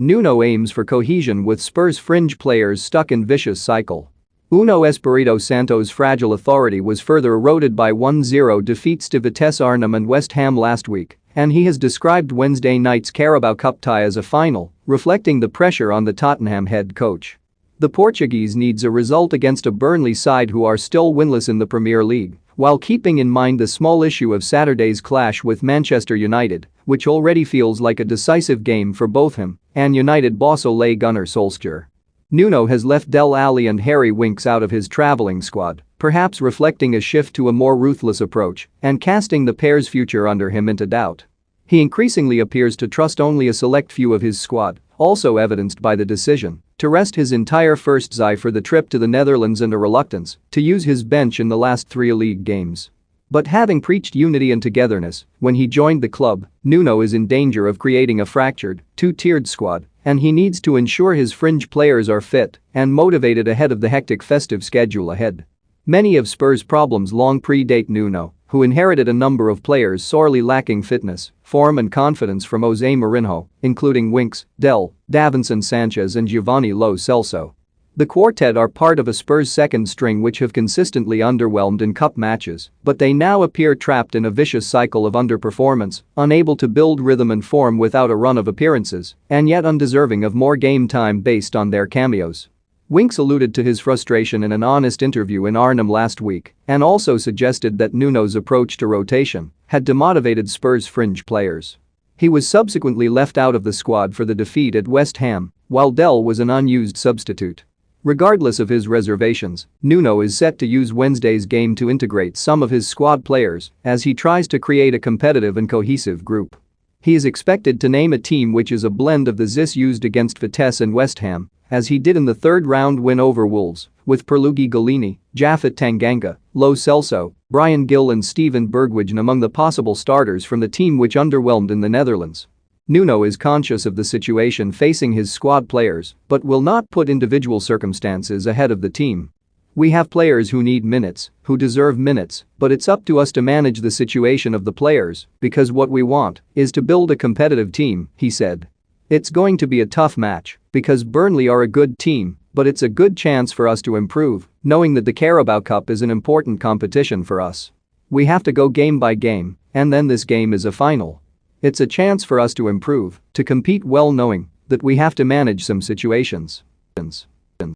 Nuno aims for cohesion with Spurs fringe players stuck in vicious cycle. Nuno Espirito Santo's fragile authority was further eroded by 1-0 defeats to Vitesse Arnhem and West Ham last week, and he has described Wednesday night's Carabao Cup tie as a final, reflecting the pressure on the Tottenham head coach. The Portuguese needs a result against a Burnley side who are still winless in the Premier League, while keeping in mind the small issue of Saturday's clash with Manchester United, which already feels like a decisive game for both him and United boss Ole Gunnar Solskjaer. Nuno has left Dele Alli and Harry Winks out of his travelling squad, perhaps reflecting a shift to a more ruthless approach and casting the pair's future under him into doubt. He increasingly appears to trust only a select few of his squad, also evidenced by the decision to rest his entire first side for the trip to the Netherlands and a reluctance to use his bench in the last 3 league games. But having preached unity and togetherness when he joined the club, Nuno is in danger of creating a fractured, two-tiered squad, and he needs to ensure his fringe players are fit and motivated ahead of the hectic festive schedule ahead. Many of Spurs' problems long predate Nuno, who inherited a number of players sorely lacking fitness, form and confidence from Jose Mourinho, including Winks, Davinson Sanchez and Giovanni Lo Celso. The quartet are part of a Spurs second string which have consistently underwhelmed in cup matches, but they now appear trapped in a vicious cycle of underperformance, unable to build rhythm and form without a run of appearances, and yet undeserving of more game time based on their cameos. Winks alluded to his frustration in an honest interview in Arnhem last week and also suggested that Nuno's approach to rotation had demotivated Spurs fringe players. He was subsequently left out of the squad for the defeat at West Ham, while Dele was an unused substitute. Regardless of his reservations, Nuno is set to use Wednesday's game to integrate some of his squad players as he tries to create a competitive and cohesive group. He is expected to name a team which is a blend of the Zis used against Vitesse and West Ham, as he did in the third-round win over Wolves, with Perluigi Galini, Japhet Tanganga, Lo Celso, Brian Gill and Steven Bergwijn among the possible starters from the team which underwhelmed in the Netherlands. Nuno is conscious of the situation facing his squad players but will not put individual circumstances ahead of the team. "We have players who need minutes, who deserve minutes, but it's up to us to manage the situation of the players because what we want is to build a competitive team," he said. "It's going to be a tough match because Burnley are a good team, but it's a good chance for us to improve, knowing that the Carabao Cup is an important competition for us. We have to go game by game, and then this game is a final. It's a chance for us to improve, to compete well knowing that we have to manage some situations."